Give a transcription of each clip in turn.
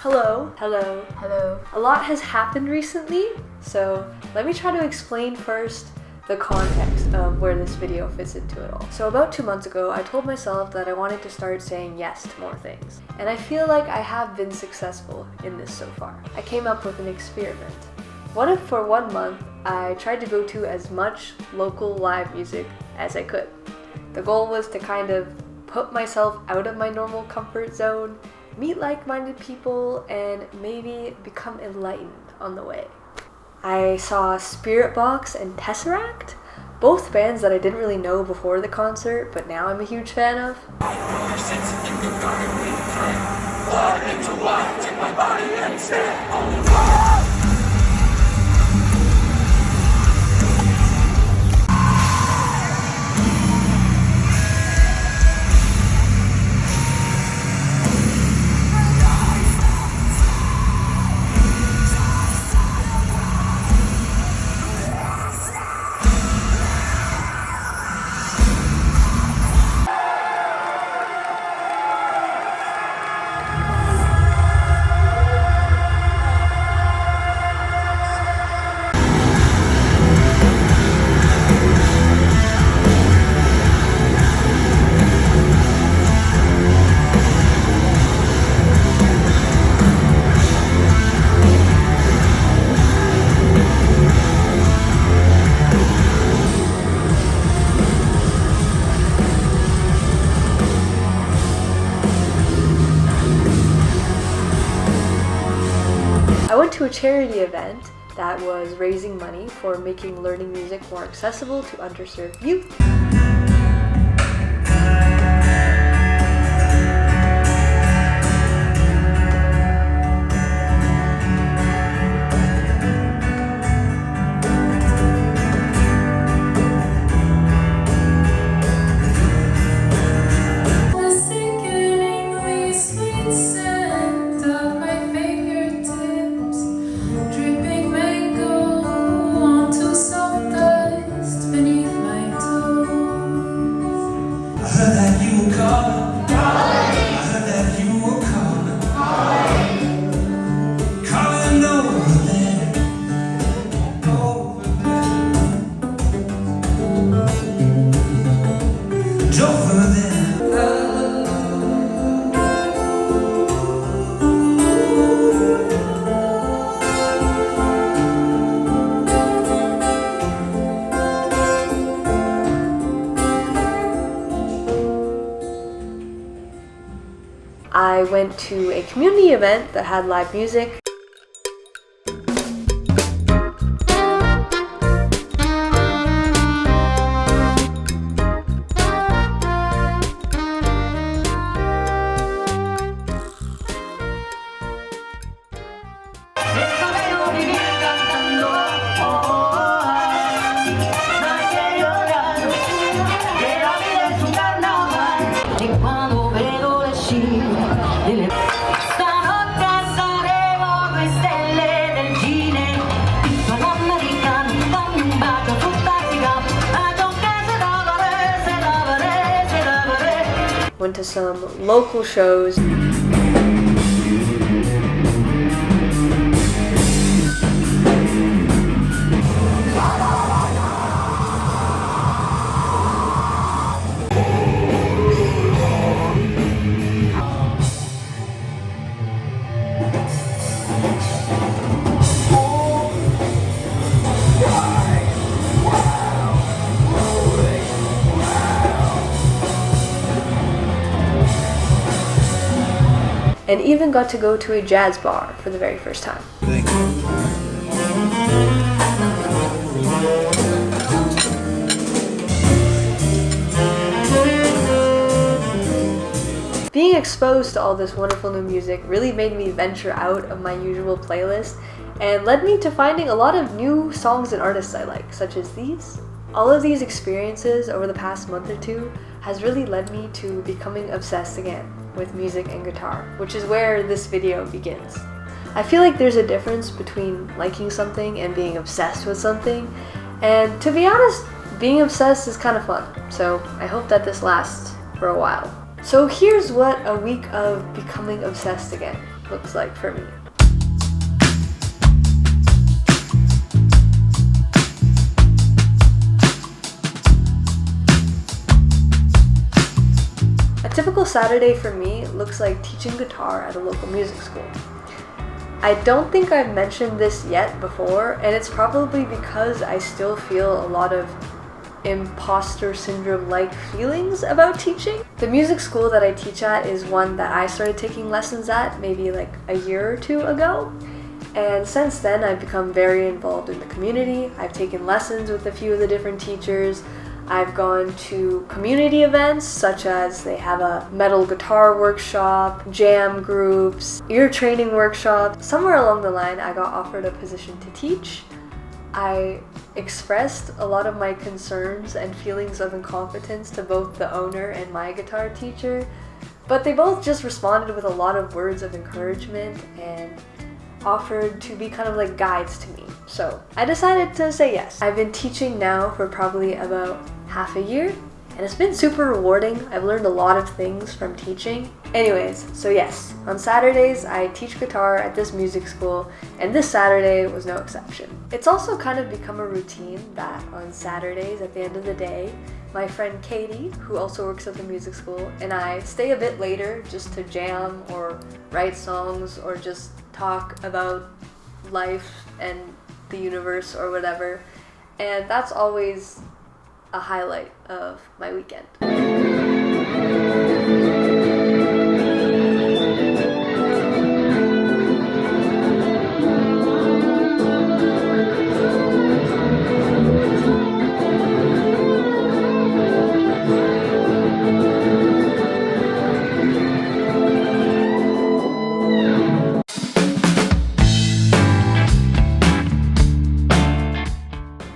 Hello. Hello. Hello. A lot has happened recently, so let me try to explain first the context of where this video fits into it all. So about 2 months ago, I told myself that I wanted to start saying yes to more things. And I feel like I have been successful in this so far. I came up with an experiment. For 1 month, I tried to go to as much local live music as I could. The goal was to kind of put myself out of my normal comfort zone, meet like-minded people, and maybe become enlightened on the way. I saw Spiritbox and Tesseract, both bands that I didn't really know before the concert, but now I'm a huge fan of. I went to a charity event that was raising money for making learning music more accessible to underserved youth. I went to a community event that had live music. Went to some local shows. And even got to go to a jazz bar for the very first time. Being exposed to all this wonderful new music really made me venture out of my usual playlist and led me to finding a lot of new songs and artists I like, such as these. All of these experiences over the past month or two has really led me to becoming obsessed again with music and guitar, which is where this video begins. I feel like there's a difference between liking something and being obsessed with something, and to be honest, being obsessed is kind of fun, so I hope that this lasts for a while. So here's what a week of becoming obsessed again looks like for me. A typical Saturday for me looks like teaching guitar at a local music school. I don't think I've mentioned this yet before, and it's probably because I still feel a lot of imposter syndrome-like feelings about teaching. The music school that I teach at is one that I started taking lessons at maybe like a year or two ago. And since then, I've become very involved in the community. I've taken lessons with a few of the different teachers. I've gone to community events such as they have a metal guitar workshop, jam groups, ear training workshop. Somewhere along the line, I got offered a position to teach. I expressed a lot of my concerns and feelings of incompetence to both the owner and my guitar teacher, but they both just responded with a lot of words of encouragement and offered to be kind of like guides to me. So I decided to say yes. I've been teaching now for probably about half a year, and it's been super rewarding. I've learned a lot of things from teaching. Anyways, so yes, on Saturdays I teach guitar at this music school, and this Saturday was no exception. It's also kind of become a routine that on Saturdays at the end of the day, my friend Katie, who also works at the music school, and I stay a bit later just to jam or write songs or just talk about life and the universe or whatever. And that's always a highlight of my weekend.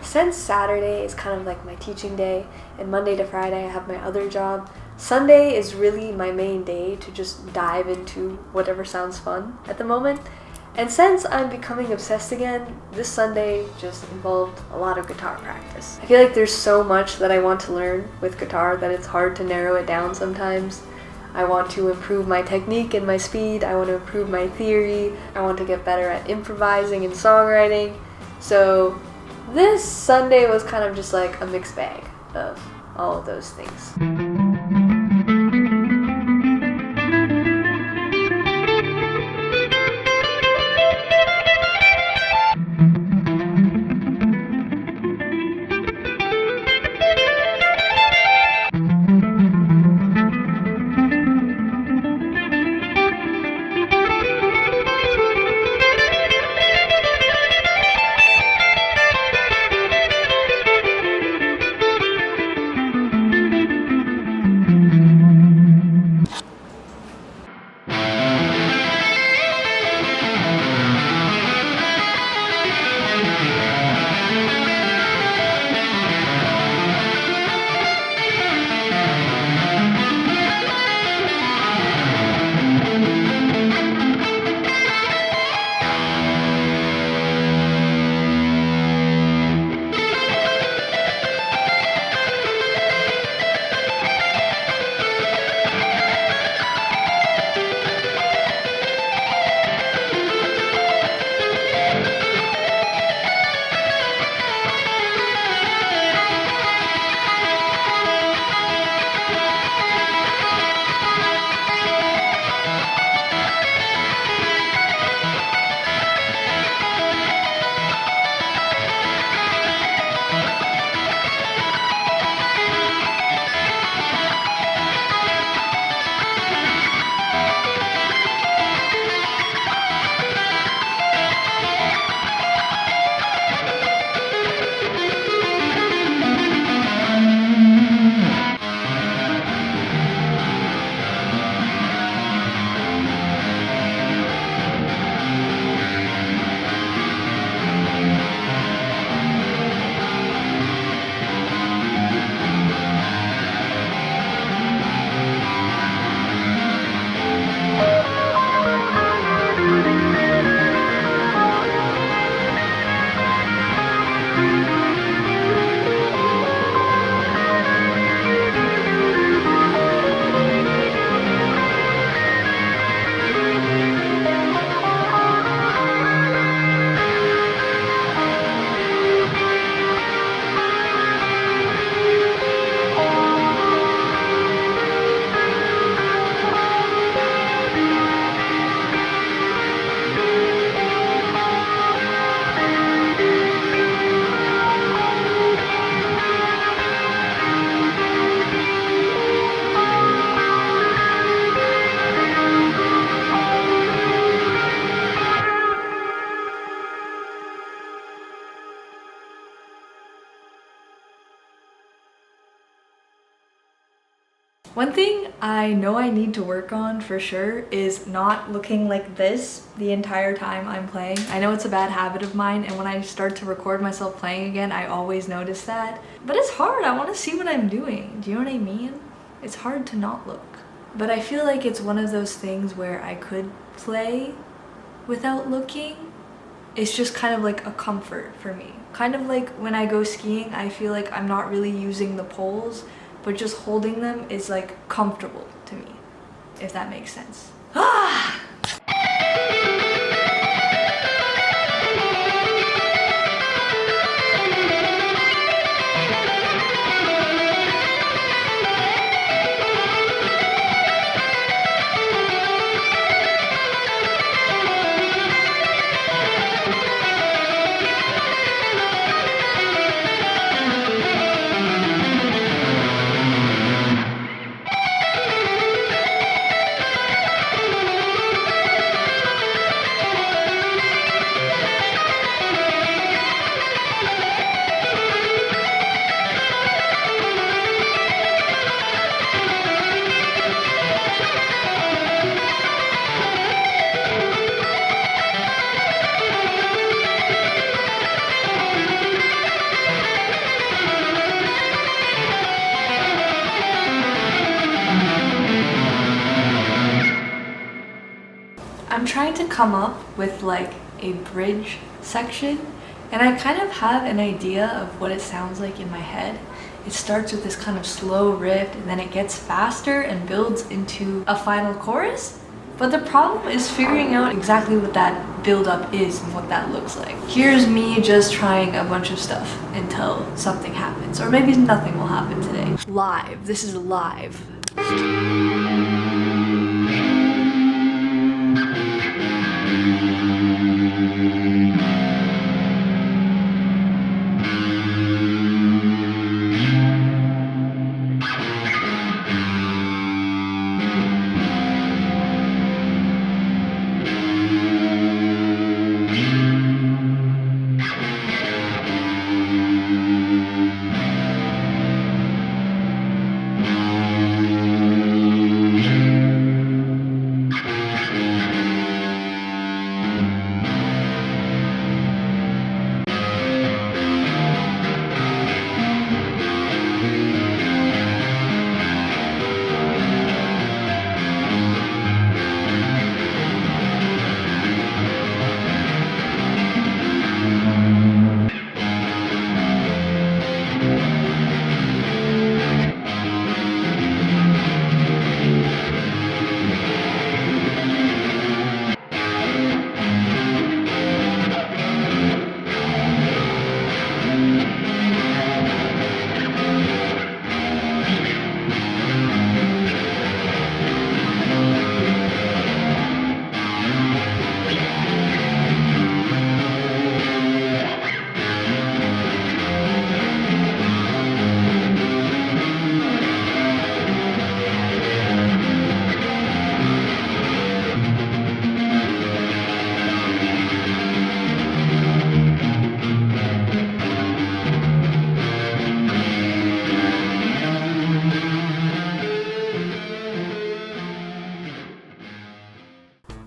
Since Saturday is kind of like my teaching day, and Monday to Friday I have my other job, Sunday is really my main day to just dive into whatever sounds fun at the moment. And since I'm becoming obsessed again, this Sunday just involved a lot of guitar practice. I feel like there's so much that I want to learn with guitar that it's hard to narrow it down sometimes. I want to improve my technique and my speed, I want to improve my theory, I want to get better at improvising and songwriting. So this Sunday was kind of just like a mixed bag of all of those things. One thing I know I need to work on for sure is not looking like this the entire time I'm playing. I know it's a bad habit of mine, and when I start to record myself playing again, I always notice that. But it's hard. I want to see what I'm doing. Do you know what I mean? It's hard to not look. But I feel like it's one of those things where I could play without looking. It's just kind of like a comfort for me. Kind of like when I go skiing, I feel like I'm not really using the poles, but just holding them is like comfortable to me, if that makes sense. Ah! I'm trying to come up with like a bridge section, and I kind of have an idea of what it sounds like in my head. It starts with this kind of slow riff, and then it gets faster and builds into a final chorus. But the problem is figuring out exactly what that build up is and what that looks like. Here's me just trying a bunch of stuff until something happens, or maybe nothing will happen today. Live. This is live.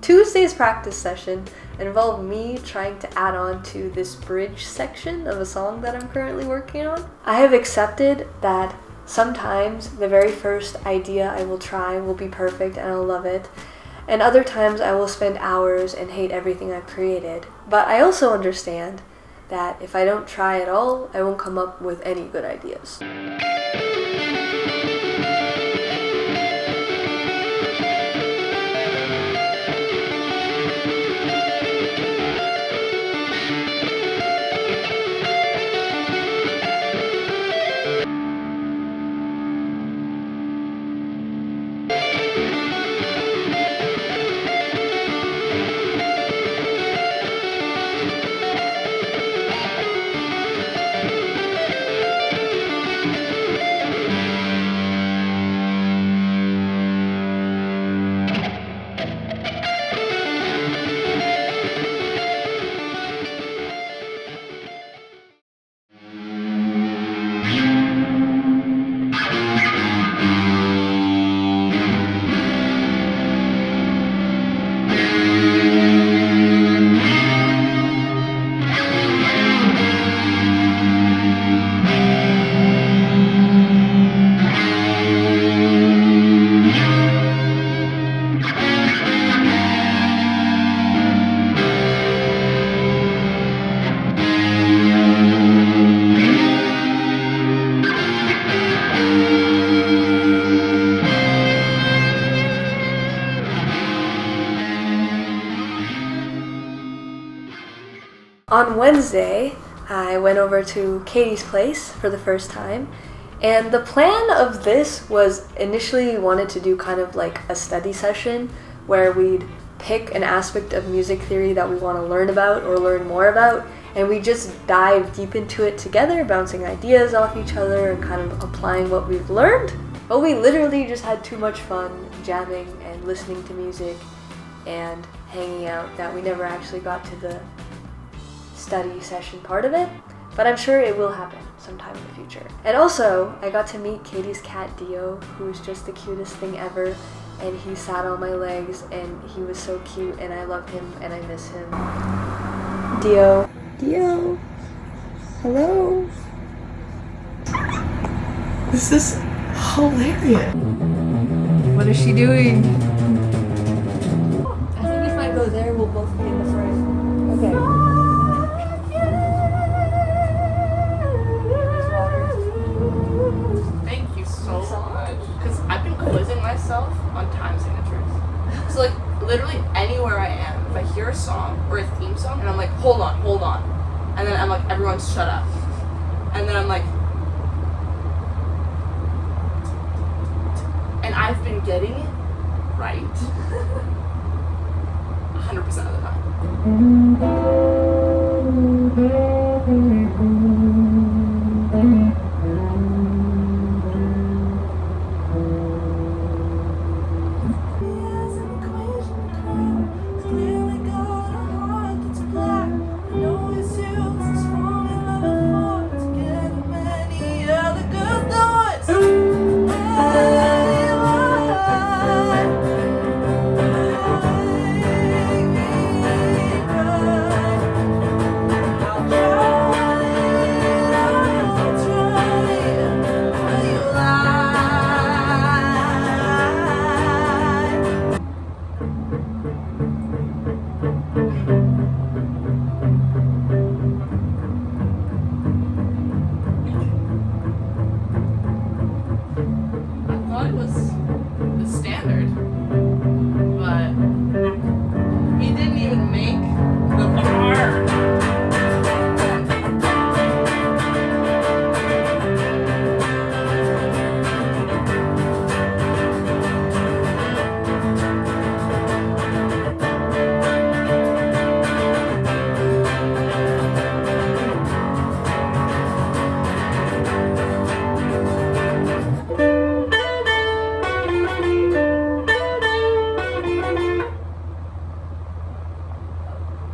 Tuesday's practice session involved me trying to add on to this bridge section of a song that I'm currently working on. I have accepted that sometimes the very first idea I will try will be perfect and I'll love it, and other times I will spend hours and hate everything I've created. But I also understand that if I don't try at all, I won't come up with any good ideas. On Wednesday, I went over to Katie's place for the first time, and the plan of this was initially we wanted to do kind of like a study session where we'd pick an aspect of music theory that we want to learn about or learn more about, and we just dive deep into it together, bouncing ideas off each other and kind of applying what we've learned. But we literally just had too much fun jamming and listening to music and hanging out that we never actually got to the study session part of it, but I'm sure it will happen sometime in the future. And also, I got to meet Katie's cat Dio, who is just the cutest thing ever, and he sat on my legs and he was so cute, and I love him and I miss him. Dio. Dio. Hello. This is hilarious. What is she doing? I think if I go there, we'll both be in the frame. Okay. Thank you so much. Because I've been quizzing myself on time signatures. So like literally anywhere I am, if I hear a song or a theme song and I'm like, hold on. And then I'm like, everyone shut up. And then I'm like, and I've been getting it right 100% of the time. It was the standard, but he didn't even make the bar.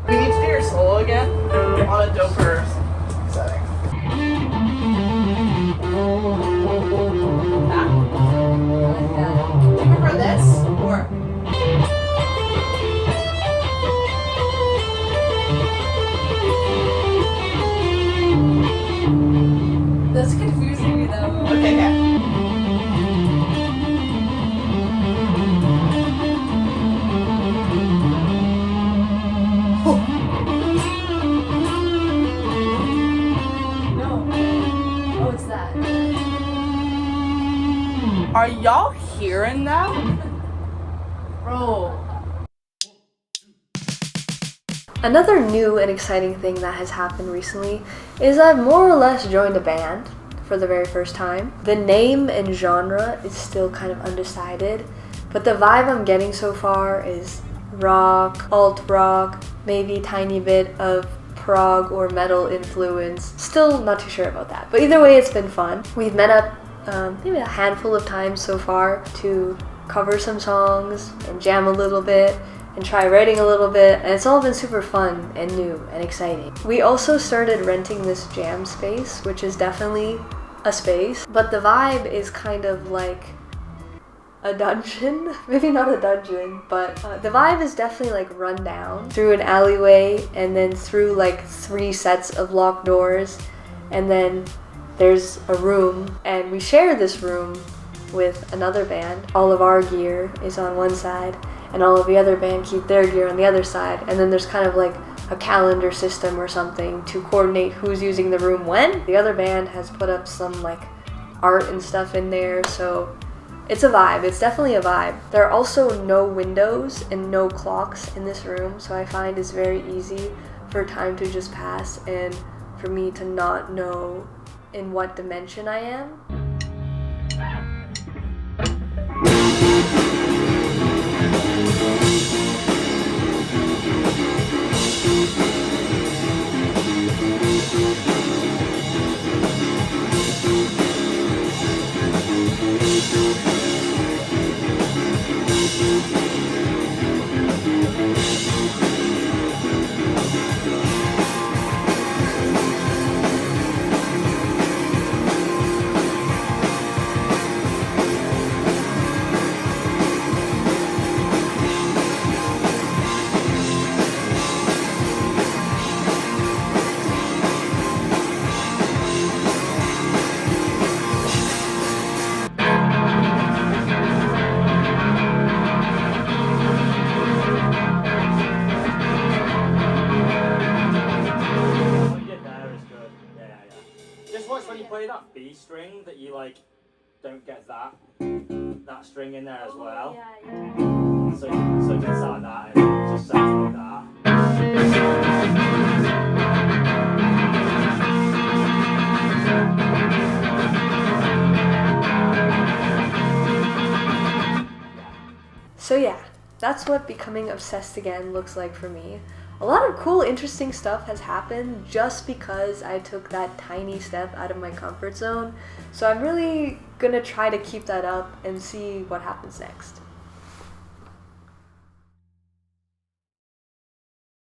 We need to do your solo again on a doper setting. Do you prefer this or? That's confusing me though. Okay, yeah. Oh, it's that. Are y'all hearing that? Bro. Another new and exciting thing that has happened recently is I've more or less joined a band for the very first time. The name and genre is still kind of undecided, but the vibe I'm getting so far is rock, alt-rock, maybe a tiny bit of prog or metal influence. Still not too sure about that, but either way it's been fun. We've met up maybe a handful of times so far to cover some songs and jam a little bit and try writing a little bit, and it's all been super fun and new and exciting. We also started renting this jam space, which is definitely a space, but the vibe is kind of like a dungeon. Maybe not a dungeon, but the vibe is definitely like run down through an alleyway and then through like 3 sets of locked doors, and then there's a room, and we share this room with another band. All of our gear is on one side and all of the other band keep their gear on the other side, and then there's kind of like a calendar system or something to coordinate who's using the room when. The other band has put up some like art and stuff in there, so It's a vibe. It's definitely a vibe. There are also no windows and no clocks in this room, so I find it's very easy for time to just pass and for me to not know in what dimension I am. When you play that B string, that you like don't get that string in there as well. Yeah. So it gets out of that and it just sounds like that. So yeah, that's what becoming obsessed again looks like for me. A lot of cool, interesting stuff has happened just because I took that tiny step out of my comfort zone. So I'm really gonna try to keep that up and see what happens next.